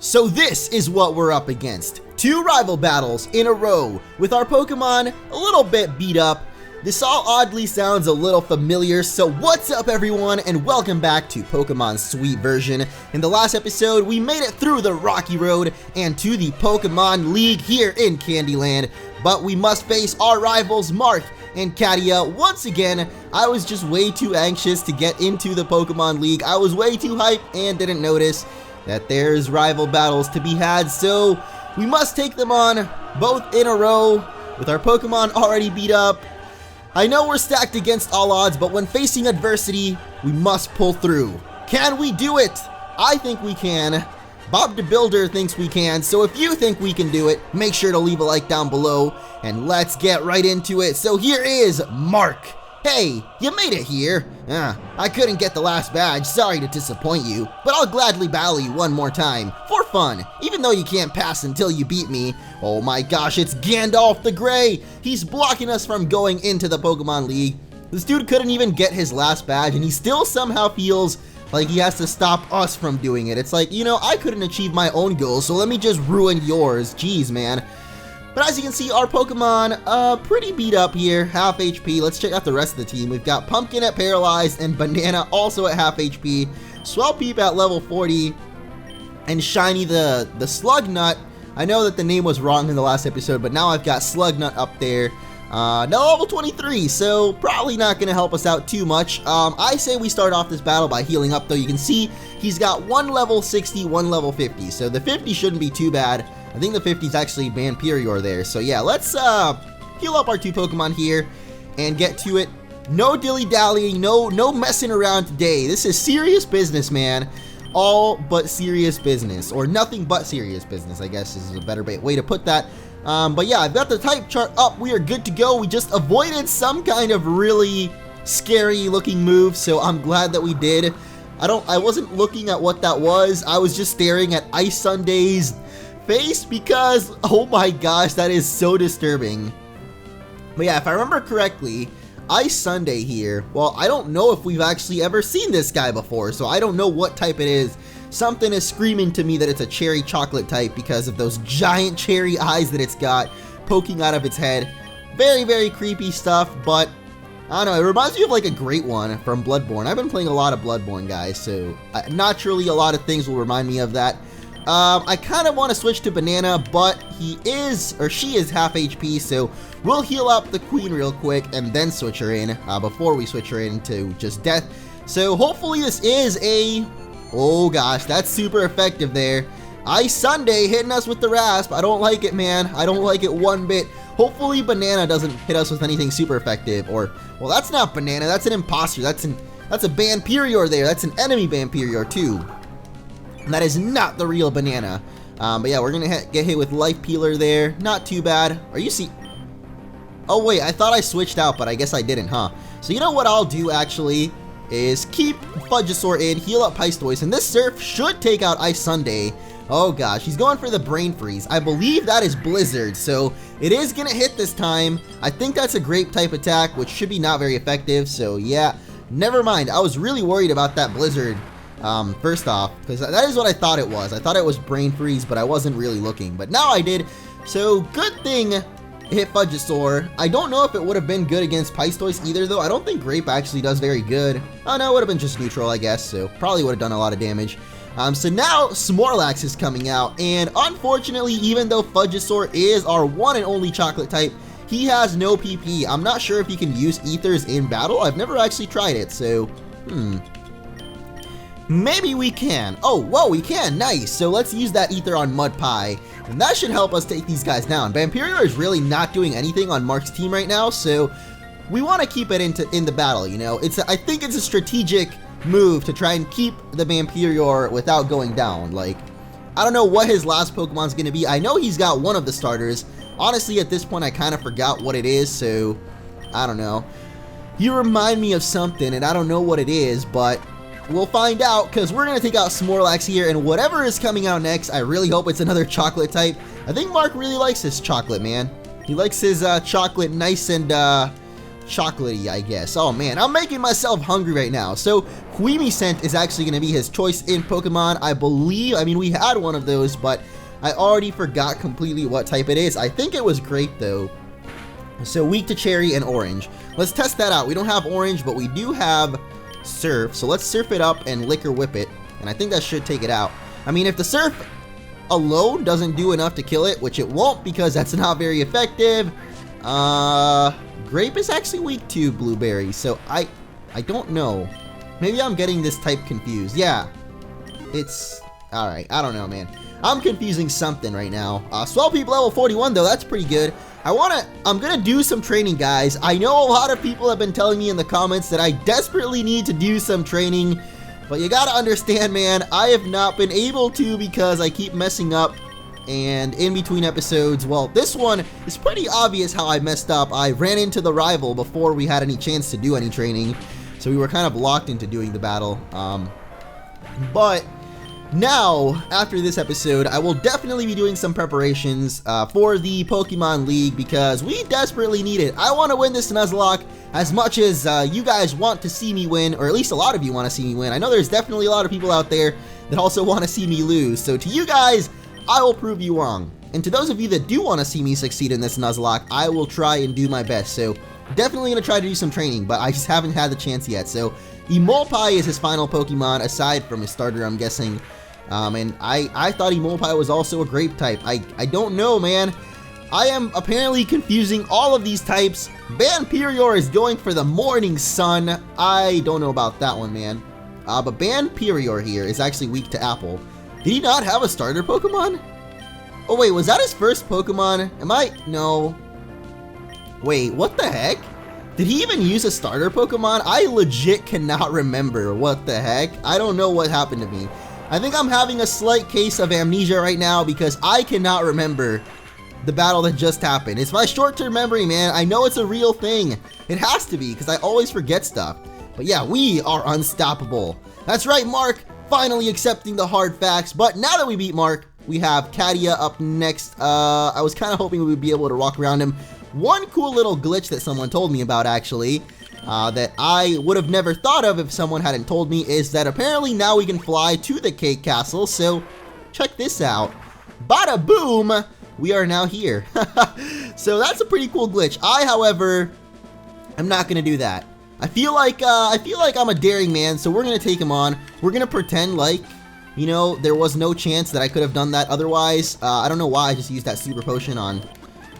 So this is what we're up against. 2 rival battles in a row with our Pokemon a little bit beat up. This all oddly sounds a little familiar, so what's up everyone and welcome back to Pokemon Sweet Version. In the last episode, we made it through the rocky road and to the Pokemon League here in Candyland, but we must face our rivals Mark and Kadia once again. I was just way too anxious to get into the Pokemon League. I was way too hyped and didn't notice that there's rival battles to be had, so we must take them on both in a row with our Pokemon already beat up. I know we're stacked against all odds, but when facing adversity, we must pull through. Can we do it? I think we can. Bob the Builder thinks we can, so if you think we can do it, make sure to leave a like down below, and let's get right into it. So here is Mark. Hey, you made it here. I couldn't get the last badge, sorry to disappoint you, but I'll gladly battle you one more time, for fun, even though you can't pass until you beat me. Oh my gosh, it's Gandalf the Grey! He's blocking us from going into the Pokemon League. This dude couldn't even get his last badge, and he still somehow feels like he has to stop us from doing it. It's like, you know, I couldn't achieve my own goals, so let me just ruin yours. Jeez, man. But as you can see, our Pokemon, pretty beat up here, half HP. Let's check out the rest of the team. We've got Pumpkin at Paralyzed and Banana also at half HP. Swellpeep at level 40. And Shiny the Slugnut. I know that the name was wrong in the last episode, but now I've got Slugnut up there. Now level 23, so probably not going to help us out too much. I say we start off this battle by healing up, though. You can see he's got 1 level 60, 1 level 50, so the 50 shouldn't be too bad. I think the 50 is actually Vampirior there. So yeah, let's heal up our 2 Pokemon here and get to it. No dilly-dallying, no messing around today. This is serious business, man. All but serious business, or nothing but serious business, I guess is a better way to put that. But yeah, I've got the type chart up. We are good to go. We just avoided some kind of really scary looking move, so I'm glad that we did. I wasn't looking at what that was. I was just staring at Ice Sunday's face because, oh my gosh, that is so disturbing. But yeah, if I remember correctly, Ice Sunday here, well, I don't know if we've actually ever seen this guy before, so I don't know what type it is. Something is screaming to me that it's a cherry chocolate type because of those giant cherry eyes that it's got poking out of its head. Very, very creepy stuff, but I don't know, it reminds me of like a great one from Bloodborne. I've been playing a lot of Bloodborne, guys, so naturally a lot of things will remind me of that. I kind of want to switch to Banana, but she is half HP, so we'll heal up the Queen real quick and then switch her in before we switch her into just Death. So hopefully this is a... Oh gosh, that's super effective there. Ice Sunday hitting us with the Rasp. I don't like it, man. I don't like it one bit. Hopefully Banana doesn't hit us with anything super effective. Or, well, that's not Banana. That's an imposter. That's a Vampirior there. That's an enemy Vampirior too. And that is not the real Banana. But yeah, we're gonna get hit with Life Peeler there. Not too bad. Are you see? Oh wait, I thought I switched out, but I guess I didn't, huh? So you know what I'll do actually is keep Fudgesaur in, heal up Pistoise, and this Surf should take out Ice Sunday. Oh gosh, he's going for the Brain Freeze. I believe that is Blizzard, so it is gonna hit this time. I think that's a Grape type attack, which should be not very effective, so yeah, never mind. I was really worried about that Blizzard, first off, because that is what I thought it was. I thought it was Brain Freeze, but I wasn't really looking, but now I did, so good thing hit Fudgesaur. I don't know if it would have been good against Pistoise either, though. I don't think Grape actually does very good. Oh no, it would have been just neutral, I guess, so probably would have done a lot of damage. So now Snorlax is coming out, and unfortunately, even though Fudgesaur is our one and only chocolate type, he has no PP. I'm not sure if he can use Ethers in battle. I've never actually tried it, so maybe we can. Oh, whoa, we can. Nice. So let's use that Ether on Mudpie, and that should help us take these guys down. Vampirior is really not doing anything on Mark's team right now, so we want to keep it in the battle, you know. I think it's a strategic move to try and keep the Vampirior without going down. Like, I don't know what his last Pokemon's going to be. I know he's got one of the starters. Honestly, at this point, I kind of forgot what it is, so I don't know. You remind me of something, and I don't know what it is, but we'll find out, because we're going to take out Snorlax here, and whatever is coming out next, I really hope it's another chocolate type. I think Mark really likes his chocolate, man. He likes his chocolate nice and chocolatey, I guess. Oh man, I'm making myself hungry right now. So Queemy is actually going to be his choice in Pokemon, I believe. I mean, we had one of those, but I already forgot completely what type it is. I think it was Grape though. So weak to Cherry and Orange. Let's test that out. We don't have Orange, but we do have Surf. So let's Surf it up and Liquor Whip it. And I think that should take it out. I mean, if the Surf alone doesn't do enough to kill it, which it won't because that's not very effective. Grape is actually weak to Blueberry, so I don't know. Maybe I'm getting this type confused. Yeah, it's alright. I don't know, man. I'm confusing something right now. Swellpeep level 41 though, that's pretty good. I'm gonna do some training, guys. I know a lot of people have been telling me in the comments that I desperately need to do some training, but you gotta understand, man, I have not been able to because I keep messing up. And in between episodes, well, this one is pretty obvious how I messed up. I ran into the rival before we had any chance to do any training, so we were kind of locked into doing the battle. But now, after this episode, I will definitely be doing some preparations for the Pokemon League because we desperately need it. I want to win this Nuzlocke as much as you guys want to see me win, or at least a lot of you want to see me win. I know there's definitely a lot of people out there that also want to see me lose. So to you guys, I will prove you wrong. And to those of you that do want to see me succeed in this Nuzlocke, I will try and do my best. So definitely going to try to do some training, but I just haven't had the chance yet. So Emolpai is his final Pokemon, aside from his starter, I'm guessing. And I thought Emolpai was also a Grape type. I don't know, man. I am apparently confusing all of these types. Vampirior is going for the Morning Sun. I don't know about that one, man. But Vampirior here is actually weak to Apple. Did he not have a starter Pokemon? Oh wait, was that his first Pokemon? No. Wait, what the heck? Did he even use a starter Pokemon? I legit cannot remember. What the heck? I don't know what happened to me. I think I'm having a slight case of amnesia right now because I cannot remember the battle that just happened. It's my short-term memory, man. I know it's a real thing. It has to be because I always forget stuff. But yeah, we are unstoppable. That's right, Mark. Finally accepting the hard facts. But now that we beat Mark, we have Kadia up next. I was kind of hoping we would be able to walk around him. One cool little glitch that someone told me about, actually, that I would have never thought of if someone hadn't told me, is that apparently now we can fly to the Cake Castle. So check this out. Bada boom! We are now here. So that's a pretty cool glitch. I, however, am not going to do that. I feel like I'm a daring man, so we're gonna take him on. We're gonna pretend like, you know, there was no chance that I could have done that otherwise. I don't know why I just used that super potion on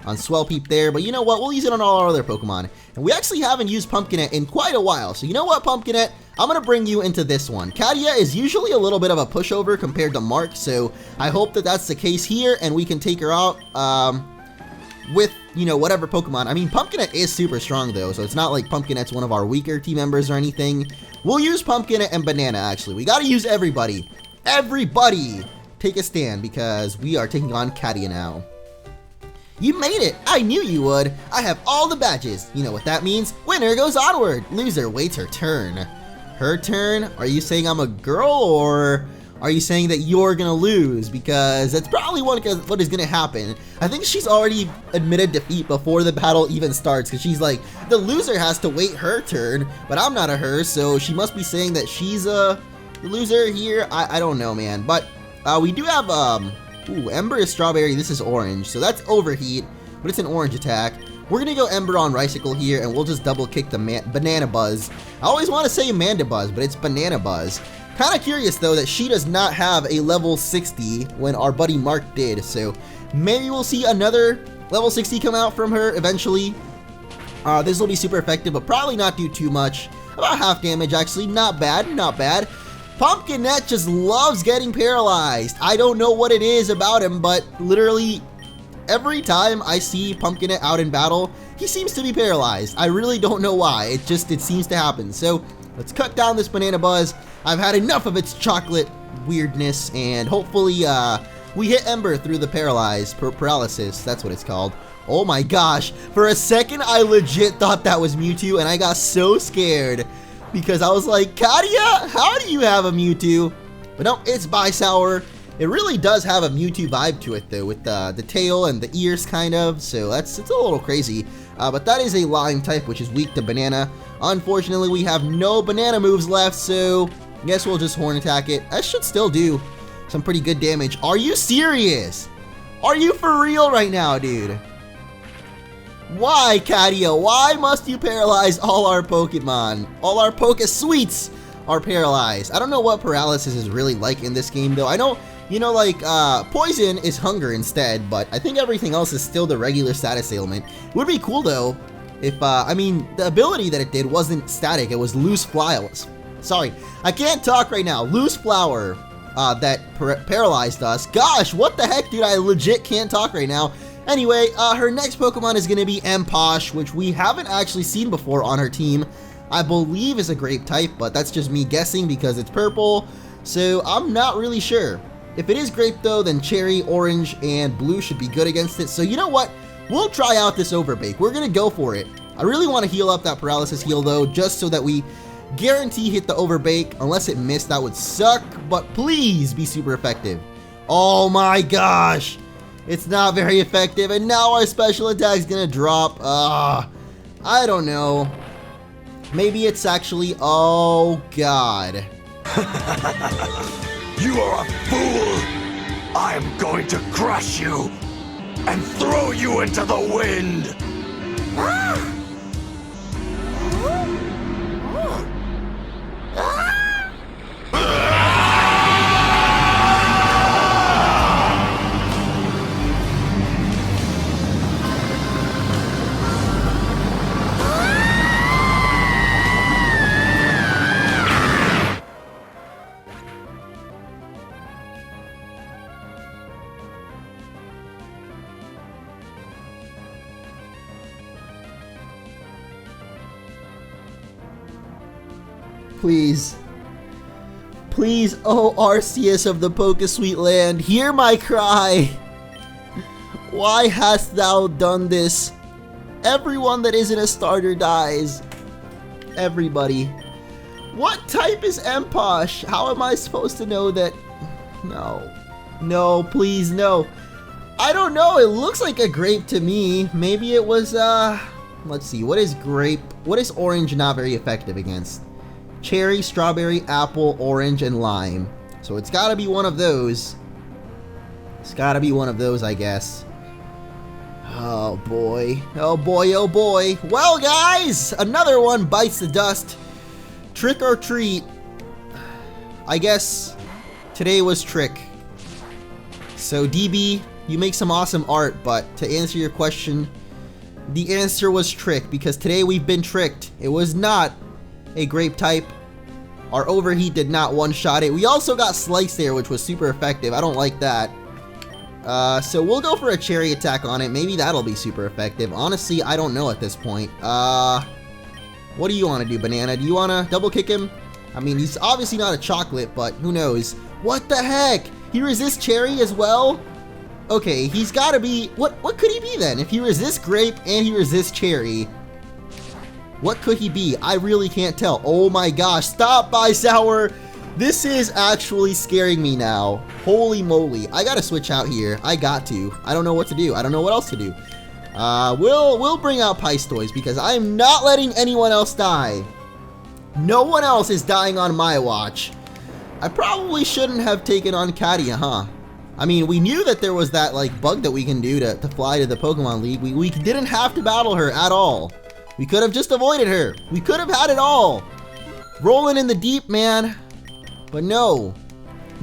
Swellpeep there, but you know what? We'll use it on all our other Pokemon. And we actually haven't used Pumpkinette in quite a while. So you know what, Pumpkinette? I'm gonna bring you into this one. Kadia is usually a little bit of a pushover compared to Mark, so I hope that that's the case here, and we can take her out with, you know, whatever Pokemon. I mean, Pumpkinette is super strong though, so it's not like Pumpkinette's one of our weaker team members or anything. We'll use Pumpkinette and Banana, actually. We gotta use everybody. Everybody! Take a stand, because we are taking on Kadia now. You made it! I knew you would! I have all the badges! You know what that means? Winner goes onward! Loser waits her turn. Her turn? Are you saying I'm a girl, or are you saying that you're gonna lose? Because that's probably what is gonna happen. I think she's already admitted defeat before the battle even starts, because she's like, the loser has to wait her turn, but I'm not a her, so she must be saying that she's the loser here. I don't know, man. But we do have, ooh, Ember is Strawberry, this is Orange, so that's Overheat, but it's an Orange attack. We're gonna go Ember on Ricicle here, and we'll just double kick the Banana Buzz. I always want to say Manda Buzz, but it's Banana Buzz. Kind of curious though that she does not have a level 60 when our buddy Mark did, so maybe we'll see another level 60 come out from her eventually. This will be super effective, but probably not do too much. About half damage, actually. Not bad, not bad. Pumpkinette just loves getting paralyzed. I don't know what it is about him, but literally every time I see Pumpkinette out in battle, he seems to be paralyzed. I really don't know why. It seems to happen. So let's cut down this Banana Buzz. I've had enough of its chocolate weirdness, and hopefully we hit Ember through the paralysis. That's what it's called. Oh my gosh. For a second, I legit thought that was Mewtwo, and I got so scared because I was like, Kadia, how do you have a Mewtwo? But no, it's Bisour, It really does have a Mewtwo vibe to it though, with the tail and the ears kind of, so it's a little crazy. But that is a Lime type, which is weak to Banana. Unfortunately, we have no Banana moves left, so I guess we'll just Horn Attack it. That should still do some pretty good damage. Are you serious? Are you for real right now, dude? Why, Kadia? Why must you paralyze all our Pokemon? All our Pokesuites are paralyzed. I don't know what paralysis is really like in this game, though. I know, you know, like, poison is hunger instead, but I think everything else is still the regular status ailment. It would be cool, though, if, I mean, the ability that it did wasn't static. It was loose flowers. Sorry, I can't talk right now. Loose flower that paralyzed us. Gosh, what the heck, dude? I legit can't talk right now. Anyway, her next Pokemon is going to be Emposh, which we haven't actually seen before on her team. I believe is a grape type, but that's just me guessing because it's purple, so I'm not really sure. If it is grape though, then cherry, orange, and blue should be good against it. So you know what? We'll try out this Overbake. We're going to go for it. I really want to heal up that paralysis heal though, just so that we guarantee hit the Overbake. Unless it missed, that would suck, but please be super effective. Oh my gosh. It's not very effective, and now our special attack is gonna drop. I don't know. Maybe it's actually, oh god. You are a fool! I'm going to crush you and throw you into the wind! Please. Please, oh Arceus of the Pokesuite land, hear my cry. Why hast thou done this? Everyone that isn't a starter dies. Everybody. What type is Emposh? How am I supposed to know that? No. No, please, no. I don't know, it looks like a grape to me. Maybe it was, let's see, what is grape? What is orange not very effective against? Cherry, strawberry, apple, orange, and lime. So it's gotta be one of those. It's gotta be one of those, I guess. Oh boy. Oh boy, oh boy. Well, guys, another one bites the dust. Trick or treat. I guess today was trick. So DB, you make some awesome art, but to answer your question, the answer was trick, because today we've been tricked. It was not a grape type. Our overheat did not one-shot it. We also got slice there, which was super effective. I don't like that. So we'll go for a cherry attack on it. Maybe that'll be super effective. Honestly, I don't know at this point. What do you want to do, Banana? Do you want to double kick him? I mean, he's obviously not a chocolate, but who knows? What the heck? He resists cherry as well? Okay, he's got to be... What could he be then? If he resists grape and he resists cherry, what could he be? I really can't tell. Oh my gosh, stop, Sour. This is actually scaring me now. Holy moly. I gotta switch out here. I got to. I don't know what to do. I don't know what else to do. We'll bring out Pistoise because I am not letting anyone else die. No one else is dying on my watch. I probably shouldn't have taken on Kadia, huh? I mean, we knew that there was that like bug that we can do to fly to the Pokemon League. We didn't have to battle her at all. We could have just avoided her. We could have had it all. Rolling in the deep, man. But no.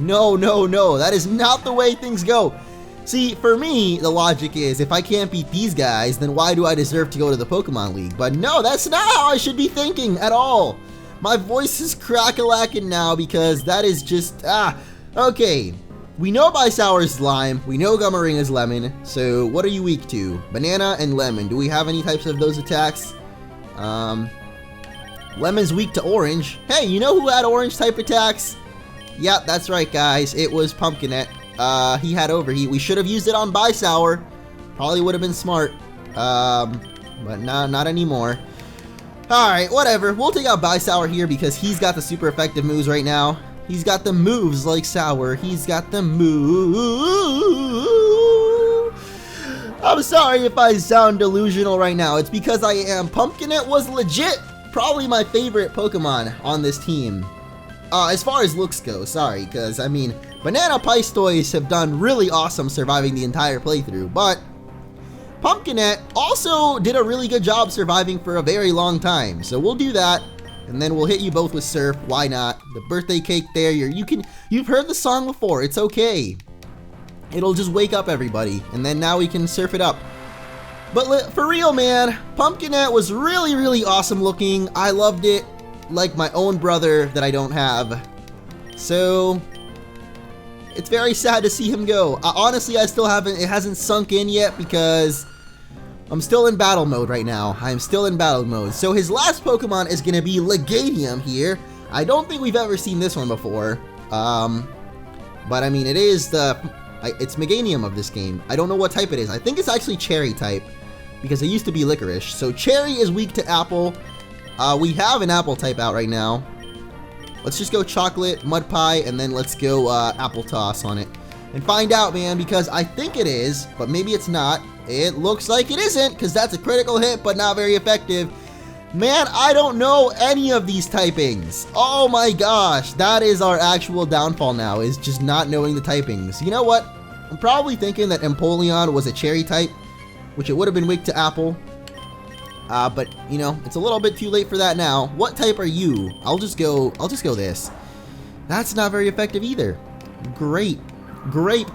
No, no, no. That is not the way things go. See, for me, the logic is if I can't beat these guys, then why do I deserve to go to the Pokemon League? But no, that's not how I should be thinking at all. My voice is crack-a-lacking now because that is just, okay. We know Sour is lime. We know Gummering is lemon. So what are you weak to? Banana and lemon. Do we have any types of those attacks? Lemon's weak to orange. Hey, you know who had orange type attacks? Yep, that's right, guys. It was Pumpkinette. He had overheat. We should have used it on Sour. Probably would have been smart. But not anymore. Alright, whatever. We'll take out Sour here because he's got the super effective moves right now. He's got the moves like Sour. He's got the move. I'm sorry if I sound delusional right now. It's because I am. Pumpkinette was legit probably my favorite Pokemon on this team. As far as looks go, sorry, because, I mean, Banana Pistois have done really awesome surviving the entire playthrough, but Pumpkinette also did a really good job surviving for a very long time, so we'll do that, and then we'll hit you both with Surf. Why not? The birthday cake there, you've heard the song before, it's okay. It'll just wake up everybody, and then now we can surf it up. But for real, man, Pumpkinette was really, really awesome looking. I loved it like my own brother that I don't have. So it's very sad to see him go. Honestly, it hasn't sunk in yet because I'm still in battle mode right now. I'm still in battle mode. So his last Pokemon is gonna be Leganium here. I don't think we've ever seen this one before. But I mean, it's Meganium of this game. I don't know what type it is. I think it's actually Cherry type because it used to be Licorice. So Cherry is weak to Apple. We have an Apple type out right now. Let's just go Chocolate, Mud Pie, and then let's go Apple Toss on it. And find out, man, because I think it is, but maybe it's not. It looks like it isn't, because that's a critical hit, but not very effective. Man, I don't know any of these typings. Oh my gosh, that is our actual downfall now, is just not knowing the typings. You know what? I'm probably thinking that Empoleon was a Cherry type, which it would have been weak to Apple. But, you know, it's a little bit too late for that now. What type are you? I'll just go this. That's not very effective either. Grape,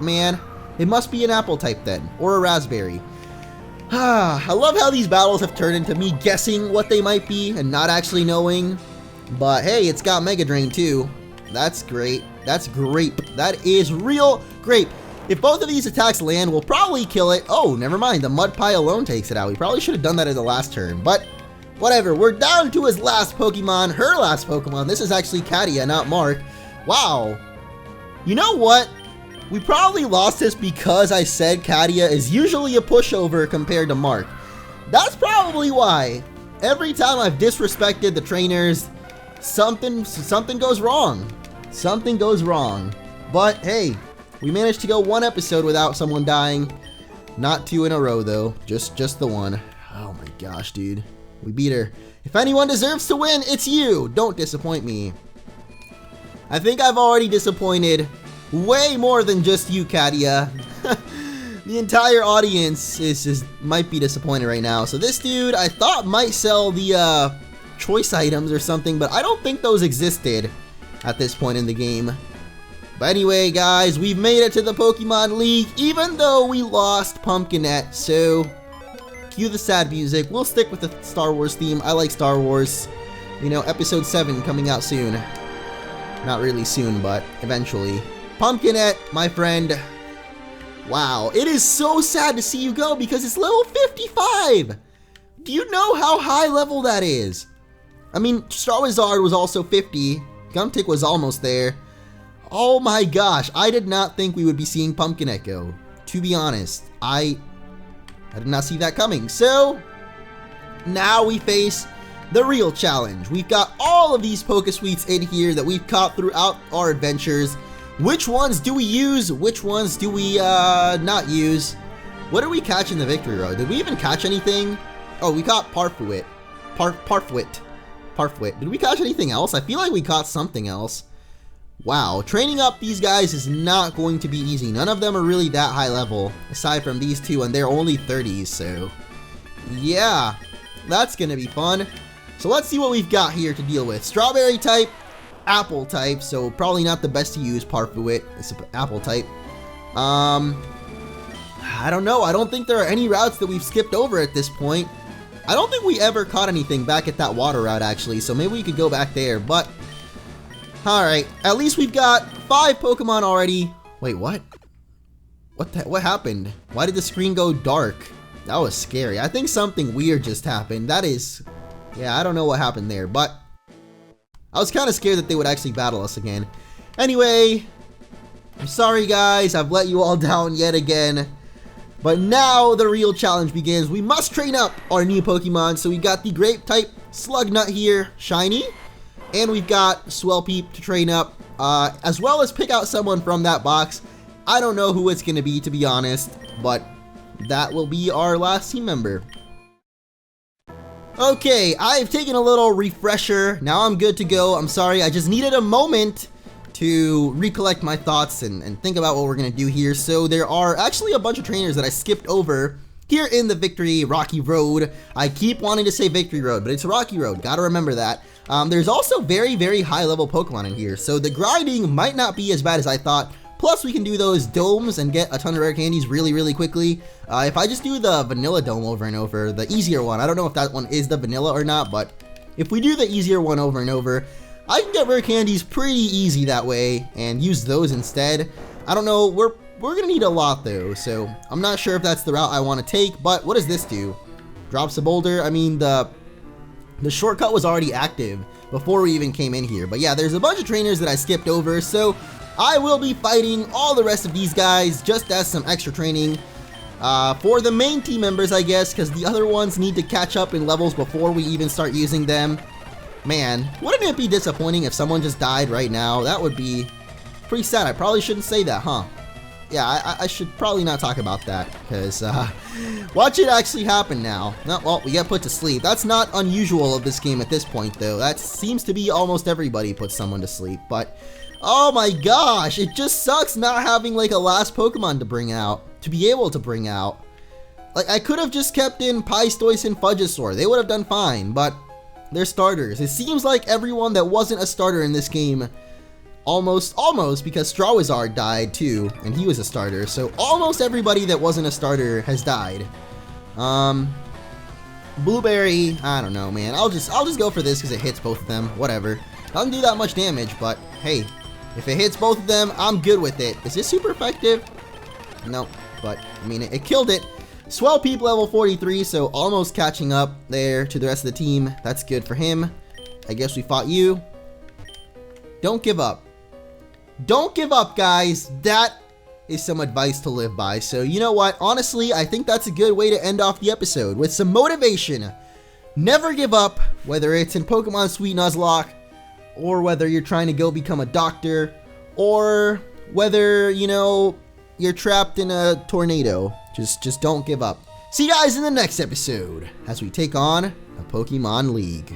man. It must be an Apple type then, or a Raspberry. I love how these battles have turned into me guessing what they might be and not actually knowing. But hey, it's got Mega Drain too. That's great. That's grape. That is real grape. If both of these attacks land, we'll probably kill it. Oh, never mind. The Mud Pie alone takes it out. We probably should have done that in the last turn, but whatever. We're down to his last Pokemon, her last Pokemon. This is actually Kadia, not Mark. Wow. You know what? We probably lost this because I said Kadia is usually a pushover compared to Mark. That's probably why. Every time I've disrespected the trainers, something goes wrong. Something goes wrong. But hey, we managed to go one episode without someone dying. Not 2 in a row though, just the one. Oh my gosh, dude. We beat her. If anyone deserves to win, it's you. Don't disappoint me. I think I've already disappointed way more than just you, Kadia. The entire audience might be disappointed right now. So this dude, I thought might sell the choice items or something, but I don't think those existed at this point in the game. But anyway, guys, we've made it to the Pokemon League, even though we lost Pumpkinette. So, cue the sad music. We'll stick with the Star Wars theme. I like Star Wars. You know, Episode 7 coming out soon. Not really soon, but eventually. Pumpkinette, my friend. Wow, it is so sad to see you go because it's level 55. Do you know how high level that is? I mean, Charizard was also 50. Gumtick was almost there. Oh my gosh, I did not think we would be seeing Pumpkinette go. To be honest, I did not see that coming. So, now we face the real challenge. We've got all of these Pokesuites in here that we've caught throughout our adventures. Which ones do we use? Which ones do we not use? What did we catch in the Victory Road? Did we even catch anything? Oh, we caught Parfwit. Parfwit. Did we catch anything else? I feel like we caught something else. Wow, training up these guys is not going to be easy. None of them are really that high level, aside from these two, and they're only 30s, so yeah, that's gonna be fun. So let's see what we've got here to deal with. Strawberry type, Apple type, so probably not the best to use. Parfwit, it's an Apple type. I don't know. I don't think there are any routes that we've skipped over at this point. I don't think we ever caught anything back at that water route, actually, so maybe we could go back there, but alright, at least we've got 5 Pokemon already. Wait, what? What happened? Why did the screen go dark? That was scary. I think something weird just happened. Yeah, I don't know what happened there, but I was kind of scared that they would actually battle us again. Anyway, I'm sorry guys, I've let you all down yet again. But now the real challenge begins. We must train up our new Pokemon. So we got the Grape type Slugnut here, shiny. And we've got Swelpeep to train up. as well as pick out someone from that box. I don't know who it's going to be honest, but that will be our last team member. Okay, I've taken a little refresher. Now I'm good to go. I'm sorry, I just needed a moment to recollect my thoughts and think about what we're going to do here. So there are actually a bunch of trainers that I skipped over here in the Victory Rocky Road. I keep wanting to say Victory Road, but it's Rocky Road. Gotta remember that. There's also very, very high level Pokemon in here, so the grinding might not be as bad as I thought. Plus, we can do those domes and get a ton of rare candies really, really quickly. If I just do the vanilla dome over and over, the easier one, I don't know if that one is the vanilla or not, but if we do the easier one over and over, I can get rare candies pretty easy that way and use those instead. I don't know, we're gonna need a lot though, so I'm not sure if that's the route I want to take, but what does this do? Drops a boulder. I mean, the shortcut was already active before we even came in here, but yeah, there's a bunch of trainers that I skipped over, so I will be fighting all the rest of these guys just as some extra training for the main team members, I guess, because the other ones need to catch up in levels before we even start using them. Man, wouldn't it be disappointing if someone just died right now? That would be pretty sad. I probably shouldn't say that, huh? Yeah, I should probably not talk about that, because watch it actually happen now. No, well, we get put to sleep. That's not unusual of this game at this point, though. That seems to be almost everybody puts someone to sleep, but oh my gosh, it just sucks not having like a last Pokemon to bring out, to be able to bring out. Like, I could have just kept in Pistoise and Fudgesaur. They would have done fine, but they're starters. It seems like everyone that wasn't a starter in this game, almost, because Strawizard died too, and he was a starter, so almost everybody that wasn't a starter has died. Blueberry, I don't know, man. I'll just go for this because it hits both of them. Whatever. Doesn't do that much damage, but hey, if it hits both of them, I'm good with it. Is this super effective? No, but I mean, it killed it. Swellpeep level 43, so almost catching up there to the rest of the team. That's good for him. I guess we fought you. Don't give up. Don't give up, guys. That is some advice to live by. So you know what? Honestly, I think that's a good way to end off the episode with some motivation. Never give up, whether it's in Pokemon Sweet Nuzlocke, or whether you're trying to go become a doctor, or whether, you know, you're trapped in a tornado. Just don't give up. See you guys in the next episode as we take on a Pokemon League.